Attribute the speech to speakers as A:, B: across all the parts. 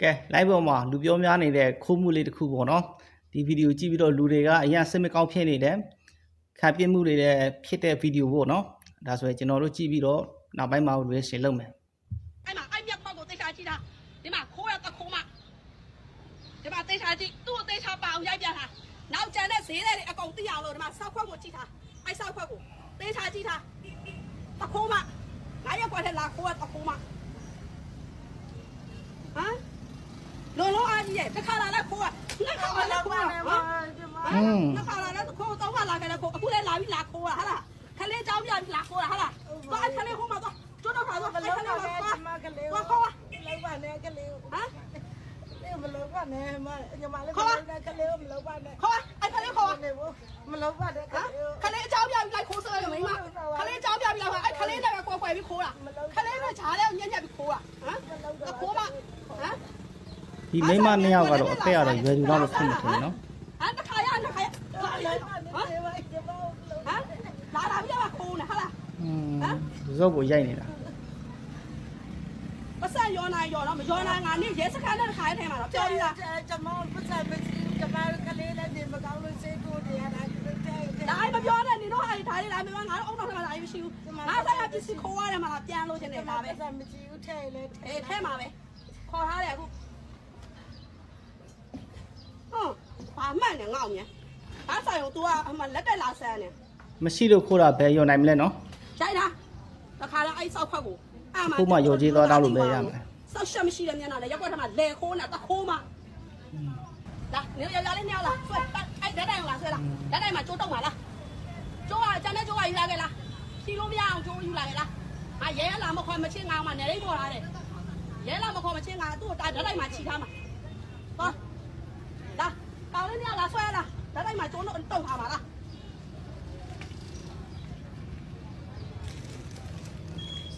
A: ကဲไลฟ์ပေါ်မှာလူပြောများနေတဲ့ခိုးမှုလေးတစ်ခုပေါ့နော်ဒီဗီဒီယိုကြည့်ပြီးတော့လူတွေကအရင်စစ်မကောင်းဖြစ်နေတယ်ခံပြမှုတွေလည်းဖြစ်တဲ့ဗီဒီယိုပေါ့နော်ဒါဆိုရင်ကျွန်တော်တို့ကြည့်ပြီးတော့နောက်ပိုင်းမှာ reaction လုပ်မယ်
B: အဲ့မှာအဲ့မြက်ပေါက်ကိုသိချာကြည့်တာဒီမှာခိုးရတခိုးမဒီမှာသိချာကြည့်သူ့ကိုသိချာပါအောင်ရိုက်ပြထားနောက်ကျန်တဲ့ဈေးတွေအကုန်သိအောင်လို့ဒီမှာစောက်ခွက်ကိုကြည့်ထားအဲ့စောက်ခွက်ကိုသိချာကြည့်ထားတခိုးမငါရက်ခွက်ထဲလာခိုးရတခိုးမဟမ်လုံးအားကြီးရဲ့တစ်ခါလာလဲခိုးရနှစ်ခါလာခိုးရနှစ်ခါလာလဲခိုးတော့ခါလာခဲ့လဲခိုးအခုလဲလာပြီးလာခိုးရဟာလားခလေးเจ้าပြပြီးလာခိုးရဟာလားတော့အဲ့ခလေးခိုးမှာတော့ကျွတ်တော့ခါတော့အဲ့ခလေးကခိုးခိုး
C: လောက်ပါနဲ့ကလေးဟမ်မလောက်ပါနဲ့မညီမလေးကလေးမလောက်ပါနဲ့
B: ခိုးအဲ့ခလေးခိုး
C: မလောက်ပါနဲ့
B: ခလေးเจ้าပြပြီးလိုက်ခိုးစရမိမခလေးเจ้าပြပြီးလာအဲ့ခလေးလည်းကွယ်ကွယ်ပြီးခိုးတာခလေးကဈားလဲညံ့ညံ့ပြီးခိုးတာဟမ်ခိုးမဟမ်
A: ဒီမိမနှစ်ယောက်ကတော့အဖက်ရတယ်ရွယ်သူတော့လို့ဖြစ်နေတယ်နော်
B: ဟမ်တစ်ခါရဟမ်လာပြီးတော့ခိုးနေဟာလား
A: ဇော့ကိုရိုက်နေတာ
B: ပတ်စံရောနိုင်ရောတော့မရောနိုင်ငါနေရဲစခန်းနဲ့တစ်ခါထဲမှာတော့ပြောပြီးသား
C: ကျွန်မပတ်စံပဲကျွန်မကလေးနဲ့ဒီမကောင်းလို့စေးကိုတရားတာ
B: ဒါအိမ်မပြောနဲ့နေတော့အဲ့ဒါလေးလာမငါတို့အုံတော့ထဲမှာလာမရှိဘူးငါဆိုင်ကပစ္စည်းခိုးရတယ်မှာပြန်လို့ချင်တယ်ဒါပဲ
C: ပတ်စံမရှိဘူးထဲလေ
B: အေးထဲမှာပဲခေါ်ထားတယ်အခုဘာမှန်တယ်ငေါ့မြဲဒါဆိုင်ကို तू ကအမှလက်တက်လာဆန်းတယ်
A: မရှိလို့ခိုးတာဘယ်ရောနိုင်မလဲနော်
B: ရိုက်တာတခါလဲအဲ့စောက်ခွက်ကို
A: ခိုးမှရော်ကြီးသွားတောက်လို့ပဲရမယ်
B: စောက်ရှက်မရှိတဲ့မျက်နှာနဲ့ရက်ွက်ထဲမှာလဲခိုးနေတာတခိုးမှလာနေရရလေးနေလားဆွဲအဲ့ဓာတ်တိုင်လားဆွဲလားဓာတ်တိုင်မှာကျိုးတော့မှာလားကျိုးကကျန်တဲ့ကျိုးကယူလာခဲ့လားဖြီလို့မရအောင်ကျိုးယူလာခဲ့လားဟာရဲလာမခေါ်မချင်းငါမှနေလေးပေါ်လာတယ်ရဲလာမခေါ်မချင်းငါသူ့ကိုဓာတ်တိုင်မှာခြိထားမှာဟောလာကောင်းလေးနေလားဆွဲလားဓာတ်တိုင်မှာကျိုးတော့တုတ်ထားမှာလား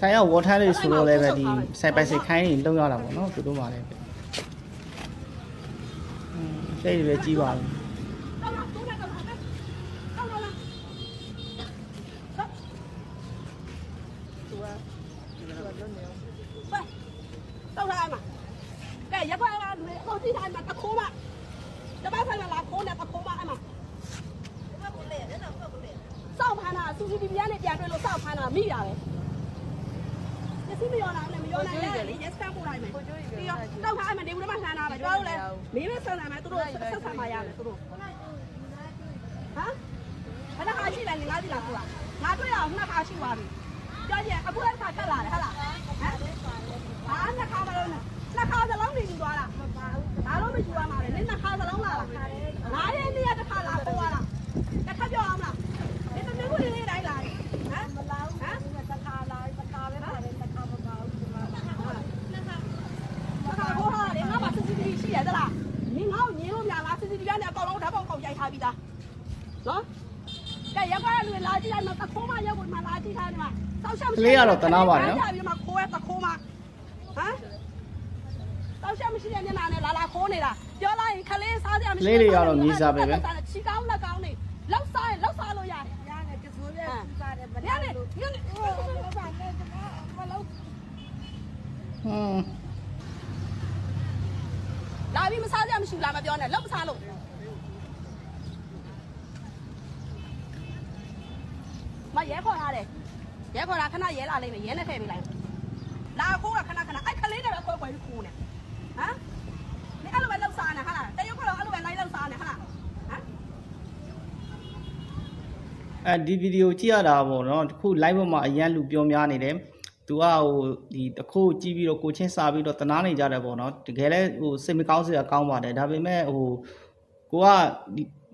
A: ဆိုင်ရောက်ဝေါ်ထားလေးဆိုတော့လည်းပဲဒီစိုက်ပိုက်စိတ်ခိုင်းနေလုံရတာပေါ့နော်သူတို့မှလည်းစိတ်တွေပဲကြီးပါဘူး
B: တော့ထားမှာကဲရက်ခွက်ကလူတွေအကုန်ကြည့်ထားမှာတခိုးမတပတ်ဆိုင်မှာလာခိုးနေတခိုးမအဲ့မှာစောက်ဖမ်းတာစူစီတီဗီနဲ့ပြန်တွေ့လို့စောက်ဖမ်းတာမိတာပဲပစ္စည်းမရောနိုင်ဘူးမရောနိုင်လေရက်စတန်ပို့လိုက်မယ်ပြီးတော့တောက်ထားအဲ့မှာနေဦးထဲမှာလှမ်းတာပဲကျွားလို့လေမင်းမဆန်တယ်မယ်သူတို့ဆက်ဆံมาရမယ်သူတို့ဟမ်ဘယ်နှခါရှိလဲငါးစီလာခိုးတာငါတွေ့တာနှစ်ခါရှိသွားပြီပြောကြည့်အခုတစ်ခါထက်လာတယ်ဟုတ်လားဟမ်ဟာနှစ်ခါမလို့နှစ်ခါစလုံးနေယူသွားတာငါတို့မယူရမှာလေနှစ်ခါစလုံးလာတာငါးရက်နေ့ကတစ်ခါလာခိုးသွားတာတစ်ခါပြောအောင်လားဒီတမျိုးလေးလေးတိုင်းလာဟမ်
C: မလောက်ဟမ်တစ်ခါလာတစ်ခါပဲပါတယ်တစ်ခါမကောင်းဘူး
B: ခါခိုးထားတယ်ငါမှစစ်စစ်ရှိရသလားနင်ငါ့ကိုညင်းလို့များလားစစ်စစ်ပြနဲ့အကောင်လုံးဓာတ်ပေါက်ကောင်ရိုက်ထားပြီးသားနော်ကဲရက်ကွာလူလာကြည့်လိုက်မှာတခိုးမရက်ကိုမှလာကြည့်ထားတယ်မှာစောက်ရှောက်
A: ကလေးကတော့တနာပါနော်
B: ကြာပြီးမှခိုးရတခိုးမဟမ်စောက်ရှောက်မရှိတဲ့မျက်နှာနဲ့လာခိုးနေတာပြောလိုက်ရင်ခလေးစားကြမရှိ
A: လေးတွေကတော့မြေးစားပဲပဲ
B: ချီကောင်းလက်ကောင်းနေလောက်စားရင်လောက်စားလို့ရတယ်
C: ရတယ်ကျစိုးရစားတယ်ဗ
B: ရတယ်
C: လို့
B: ညနေ
C: ဘာလဲမလောက်
B: လာပြီးမစားကြမရှိလားမပြောနဲ့လောက်မစားလို့မရဲခေါ်ထားတယ်ရဲခေါ်တာခဏရဲလာလိမ့်မယ်ရဲနဲ့ထည့်ပေးလိုက်လာခိုးတာခဏအဲ့ခလေးတွေပဲခွဲခွဲပြီးခိုးနေဟမ်你အဲ့လိုပဲလောက်စားနေဟာလားတရုတ်ကတော့အဲ့လိုပဲလိုက်လောက်စားနေဟာလားဟမ်
A: ဒီဗီဒီယိုကြည့်ရတာပေါ့နော်တခု live ပေါ်မှာအရန်လူပြောများနေတယ်သူကဟိုဒီတခုကြည့်ပြီးတော့ကိုချင်းစာပြီးတော့တနာနေကြတယ်ပေါ့နော်တကယ်လဲဟိုစိတ်မကောင်းစရာကောင်းပါတယ်ဒါပေမဲ့ဟိုကိုက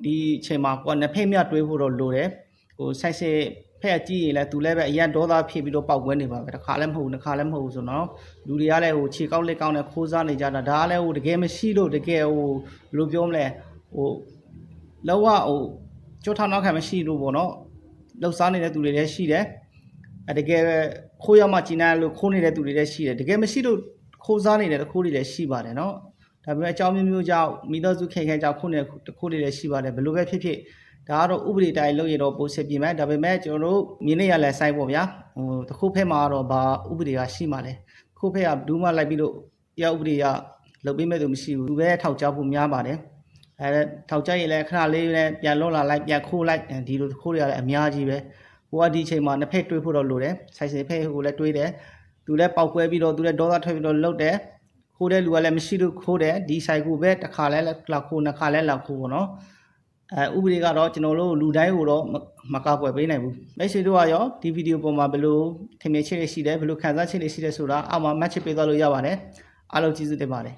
A: ဒီအချိန်မှာကိုကနှစ်ဖက်မြတ်တွေးဖို့တော့လိုတယ်ဟိုဆိုင်စစ်ဖက်ကြည့်ရင်လည်းသူလည်းပဲအရန်ဒေါသဖြစ်ပြီးတော့ပောက်ကွဲနေပါပဲတစ်ခါလည်းမဟုတ်နှစ်ခါလည်းမဟုတ်ဘူးဆိုတော့လူတွေကလည်းဟိုခြေကောက်လက်ကောက်နဲ့ခိုးစားနေကြတာဒါကလည်းဟိုတကယ်မရှိလို့တကယ်ဟိုဘယ်လိုပြောမလဲဟိုလောကဟိုကြောထောက်နောက်ခံမရှိလို့ပေါ့နော်လှုပ်ရှားနေတဲ့သူတွေလည်းရှိတယ်တကယ်ခိုးရမှကျင်းနေလို့ခိုးနေတဲ့သူတွေလည်းရှိတယ်တကယ်မရှိလို့ခိုးစားနေတဲ့တခိုးတွေလည်းရှိပါတယ်နော်ဒါပေမဲ့အကြောင်းမျိုးကြောင့်မိသားစုခင်ခင်ကြောင့်ခိုးနေတဲ့တခိုးတွေလည်းရှိပါတယ်ဘယ်လိုပဲဖြစ်ဖြစ်ဒါကတော့ဥပဒေတိုင်းလုပ်ရတော့ပိုစစ်ပြင်မယ်ဒါပေမဲ့ကျွန်တော်တို့မြင်းနေရလဲစိုက်ပေါ့ဗျာဟိုတခုဖက်မှာတော့ဘာဥပဒေကရှိမှလဲခုဖက်ကဘူးမှလိုက်ပြီးတော့တရားဥပဒေက လုပ်ပေးမဲ့သူမရှိဘူးသူပဲထောက်ချဖို့များပါတယ်ထောက်ချရင်လည်းခဏလေးနဲ့ပြန်လွတ်လာလိုက်ပြန်ခိုးလိုက်ဒီလိုခိုးရလည်းအများကြီးပဲဟိုကဒီချိန်မှာနှစ်ဖက်တွေးဖို့တော့လိုတယ်ဆိုင်စင်ဖက်ဟိုလည်းတွေးတယ်သူလည်းပောက်ကွဲပြီးတော့သူလည်းဒေါသထွက်ပြီးတော့လှုပ်တယ်ခိုးတဲ့လူကလည်းမရှိလို့ခိုးတယ်ဒီဆိုင်ကိုပဲတစ်ခါလဲလာခိုးနှစ်ခါလဲလာခိုးပေါ့နော်ဥပဒေကတော့ကျွန်တော်တို့လူတိုင်းကိုတော့မကောက်ွယ်ပေးနိုင်ဘူးမိတ်ဆွေတို့ကရောဒီဗီဒီယိုပေါ်မှာဘယ်လိုထင်မြင်ချက်တွေရှိတယ်ဘယ်လိုခံစားချက်တွေရှိတယ်ဆိုတာအောက်မှာမှတ်ချက်ပေးသွားလို့ရပါတယ်အားလုံးကျေးဇူးတင်ပါတယ်